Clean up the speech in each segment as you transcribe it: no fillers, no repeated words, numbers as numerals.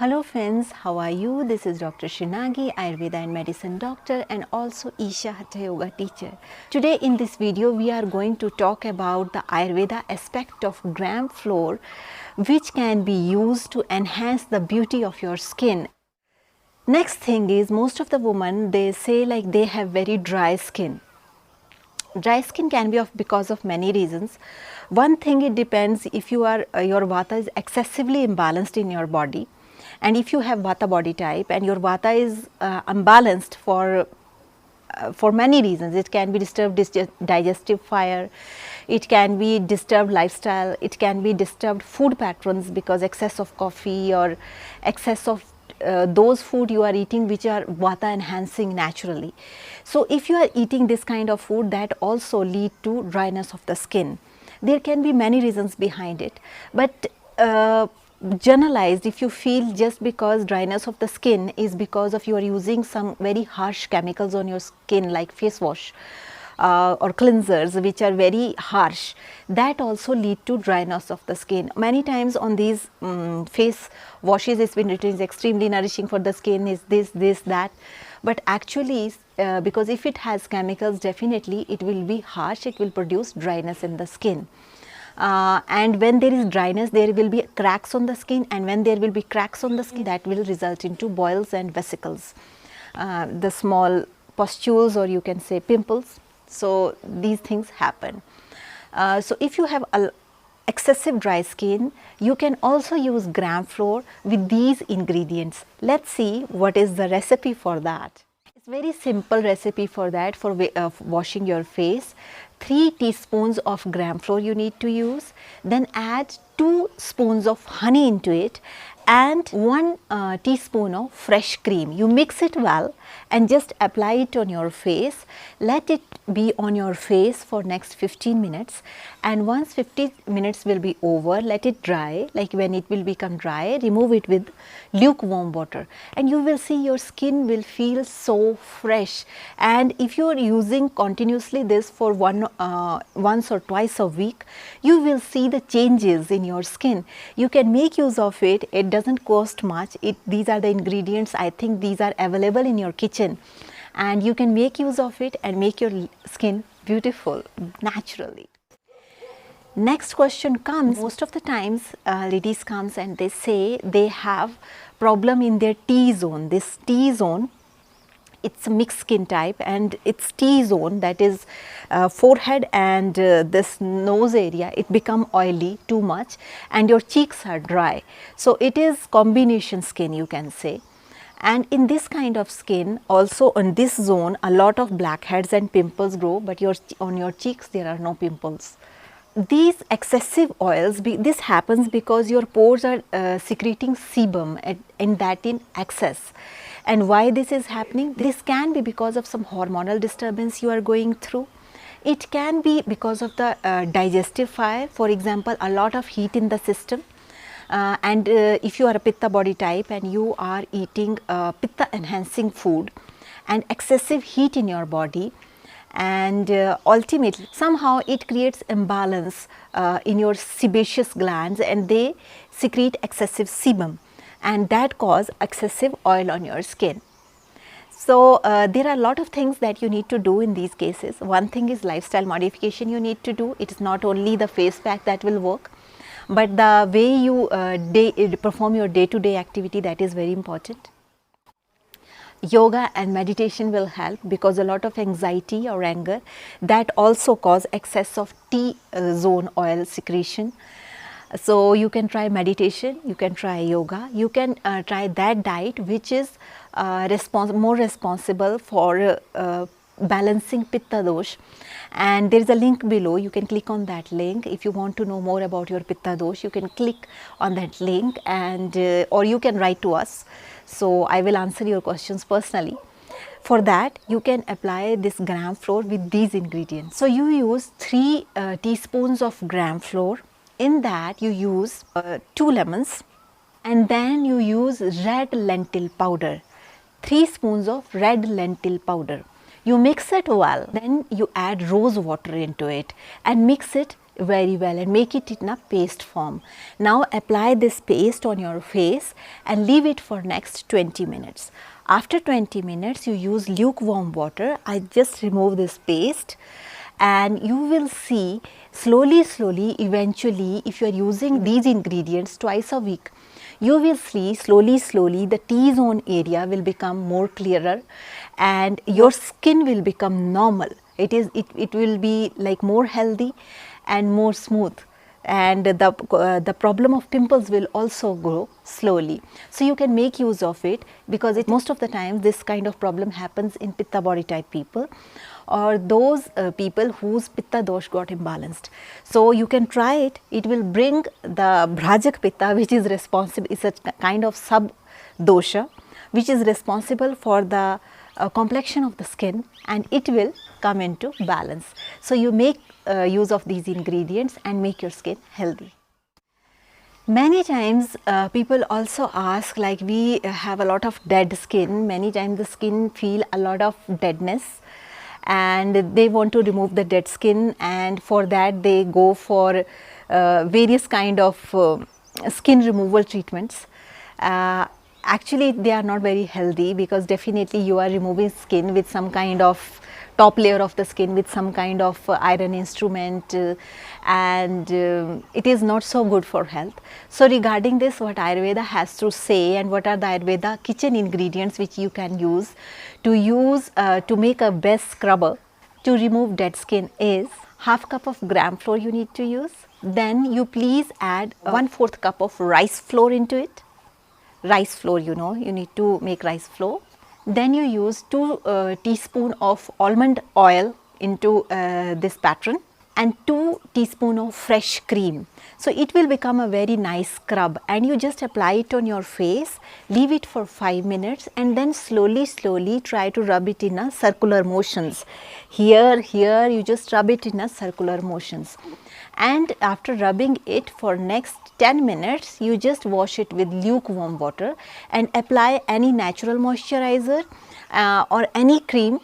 Hello friends, how are you? This is Dr. Srinagi, Ayurveda and Medicine doctor and also Isha Hatha Yoga teacher. Today in this video we are going to talk about the Ayurveda aspect of gram flour which can be used to enhance the beauty of your skin. Next thing is, most of the women, they say like they have very dry skin. Dry skin can be because of many reasons. One thing, it depends if you are your vata is excessively imbalanced in your body, and if you have vata body type and your vata is unbalanced for many reasons. It can be disturbed digestive fire, it can be disturbed lifestyle, it can be disturbed food patterns because excess of coffee or excess of those food you are eating which are vata enhancing naturally. So if you are eating this kind of food, that also lead to dryness of the skin. There can be many reasons behind it, but generalized, if you feel just because dryness of the skin is because of you are using some very harsh chemicals on your skin like face wash or cleansers which are very harsh, that also lead to dryness of the skin. Many times on these face washes it's been written is extremely nourishing for the skin, is this that, but actually because if it has chemicals, definitely it will be harsh, it will produce dryness in the skin. And when there is dryness, there will be cracks on the skin, and when there will be cracks on the skin, that will result into boils and vesicles, the small pustules, or you can say pimples. So these things happen. So if you have excessive dry skin, you can also use gram flour with these ingredients. Let's see what is the recipe for that. It's very simple recipe for that, for washing your face. 3 teaspoons of gram flour you need to use, then add 2 spoons of honey into it and 1 teaspoon of fresh cream. You mix it well and just apply it on your face. Let it be on your face for next 15 minutes, and once 15 minutes will be over, let it dry. Like when it will become dry, remove it with lukewarm water, and you will see your skin will feel so fresh. And if you are using continuously this for once or twice a week, you will see the changes in your skin. You can make use of it. It doesn't cost much. These are the ingredients. I think these are available in your kitchen, and you can make use of it and make your skin beautiful naturally. Next question comes, most of the times ladies comes and they say they have problem in their T-zone. This T-zone, it's a mixed skin type, and its T-zone, that is forehead and this nose area, it become oily too much and your cheeks are dry. So it is combination skin, you can say. And in this kind of skin, also on this zone, a lot of blackheads and pimples grow, but on your cheeks there are no pimples. These excessive oils, this happens because your pores are secreting sebum and that in excess. And why this is happening? This can be because of some hormonal disturbance you are going through. It can be because of the digestive fire, for example, a lot of heat in the system. And if you are a pitta body type and you are eating pitta enhancing food and excessive heat in your body, and ultimately somehow it creates imbalance in your sebaceous glands, and they secrete excessive sebum, and that cause excessive oil on your skin. So there are a lot of things that you need to do in these cases. One thing is lifestyle modification you need to do. It is not only the face pack that will work, but the way you perform your day-to-day activity, that is very important. Yoga and meditation will help, because a lot of anxiety or anger, that also cause excess of T-zone oil secretion. So you can try meditation, you can try yoga, you can try that diet which is more responsible for balancing pitta dosh, and there is a link below. You can click on that link. If you want to know more about your pitta dosh, you can click on that link, and or you can write to us. So I will answer your questions personally. For that, you can apply this gram flour with these ingredients. So you use 3 teaspoons of gram flour. In that you use 2 lemons, and then you use red lentil powder, 3 spoons of red lentil powder. You mix it well, then you add rose water into it and mix it very well and make it in a paste form. Now apply this paste on your face and leave it for next 20 minutes. After 20 minutes you use lukewarm water. I just remove this paste and you will see slowly eventually, if you are using these ingredients twice a week, you will see slowly the T-zone area will become more clearer and your skin will become normal. It will be like more healthy and more smooth, and the problem of pimples will also grow slowly. So you can make use of it, because most of the time this kind of problem happens in Pitta body type people or those people whose Pitta dosh got imbalanced. So you can try it. It will bring the Bhrajak Pitta, which is responsible, is a kind of sub dosha which is responsible for the complexion of the skin, and it will come into balance. So you make use of these ingredients and make your skin healthy. Many times people also ask, like, we have a lot of dead skin. Many times the skin feel a lot of deadness and they want to remove the dead skin, and for that they go for various kind of skin removal treatments. Actually they are not very healthy, because definitely you are removing skin with some kind of top layer of the skin with some kind of iron instrument, and it is not so good for health. So regarding this, what Ayurveda has to say and what are the Ayurveda kitchen ingredients which you can use to make a best scrubber to remove dead skin is: half cup of gram flour you need to use. Then you please add 1/4 cup of rice flour into it. Rice flour, you know, you need to make rice flour. Then you use 2 teaspoon of almond oil into this pattern and 2 teaspoon of fresh cream. So it will become a very nice scrub, and you just apply it on your face, leave it for 5 minutes, and then slowly try to rub it in a circular motions. Here you just rub it in a circular motions. And after rubbing it for next 10 minutes, you just wash it with lukewarm water and apply any natural moisturizer or any cream,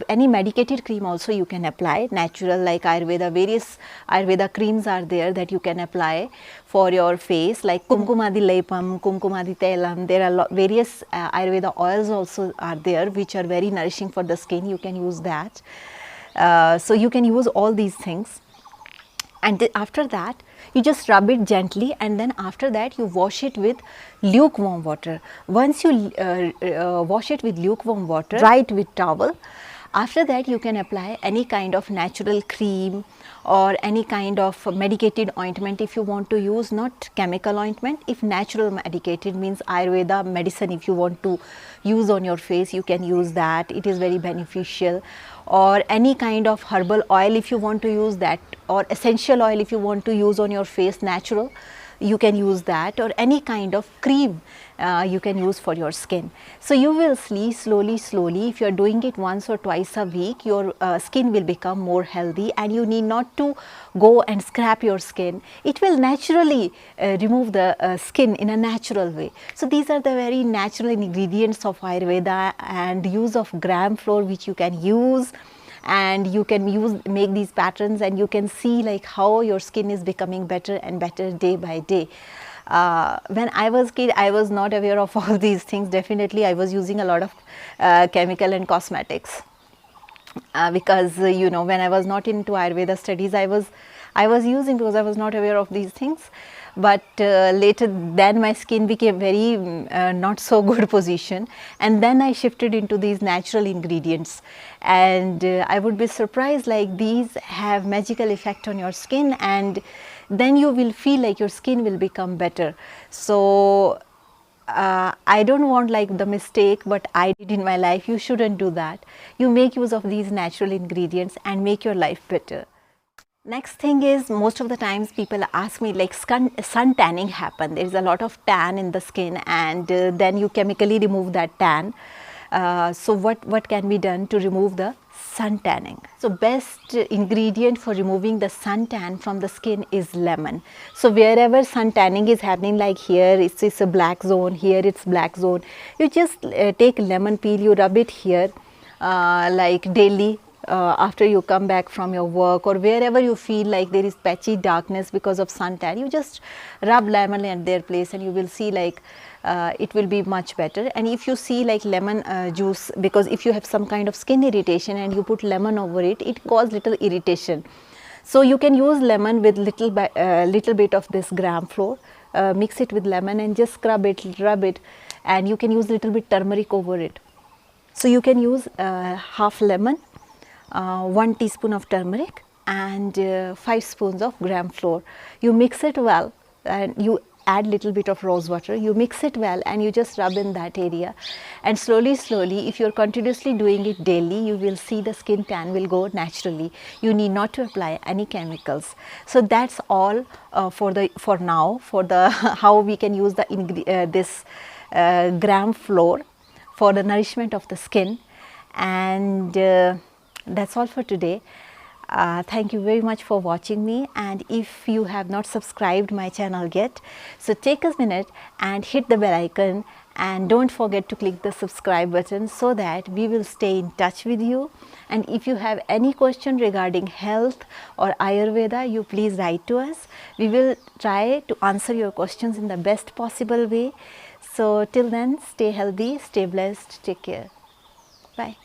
any medicated cream also you can apply, natural, like Ayurveda. Various Ayurveda creams are there that you can apply for your face, like Kumkumadi Lepam, Kumkumadi Tailam. There are various Ayurveda oils also are there which are very nourishing for the skin. You can use that. So you can use all these things. And after that you just rub it gently, and then after that you wash it with lukewarm water. Once you wash it with lukewarm water, dry it with towel. After that you can apply any kind of natural cream or any kind of medicated ointment if you want to use, not chemical ointment. If natural medicated means Ayurveda medicine, if you want to use on your face, you can use that. It is very beneficial. Or any kind of herbal oil if you want to use that, or essential oil if you want to use on your face, natural, you can use that. Or any kind of cream you can use for your skin. So you will see slowly if you are doing it once or twice a week, your skin will become more healthy, and you need not to go and scrap your skin. It will naturally remove the skin in a natural way. So these are the very natural ingredients of Ayurveda, and use of gram flour which you can use, and you can make these patterns, and you can see like how your skin is becoming better and better day by day. When I was kid, I was not aware of all these things. Definitely I was using a lot of chemical and cosmetics, because you know, when I was not into Ayurveda studies, I was using, because I was not aware of these things. But later then my skin became very not so good position, and then I shifted into these natural ingredients, and I would be surprised, like, these have magical effect on your skin, and then you will feel like your skin will become better. So I don't want like the mistake what I did in my life. You shouldn't do that. You make use of these natural ingredients and make your life better. Next thing is, most of the times people ask me, like, sun tanning happen. There is a lot of tan in the skin, and then you chemically remove that tan. So what can be done to remove the sun tanning? So best ingredient for removing the sun tan from the skin is lemon. So wherever sun tanning is happening, like here it's a black zone, here it's black zone, you just take lemon peel, you rub it here like daily. after you come back from your work, or wherever you feel like there is patchy darkness because of suntan, you just rub lemon at their place and you will see like it will be much better. And if you see like lemon juice, because if you have some kind of skin irritation and you put lemon over it, it causes little irritation. So you can use lemon with little bit of this gram flour, mix it with lemon and just rub it, and you can use little bit turmeric over it. So you can use half lemon, 1 teaspoon of turmeric and 5 spoons of gram flour. You mix it well and you add little bit of rose water, you mix it well and you just rub in that area, and slowly if you are continuously doing it daily, you will see the skin tan will go naturally. You need not to apply any chemicals. So that's all for now for the how we can use the this gram flour for the nourishment of the skin. And that's all for today. Thank you very much for watching me, and if you have not subscribed my channel yet, so take a minute and hit the bell icon, and don't forget to click the subscribe button so that we will stay in touch with you. And if you have any question regarding health or Ayurveda, you please write to us. We will try to answer your questions in the best possible way. So till then, stay healthy, stay blessed, take care. Bye.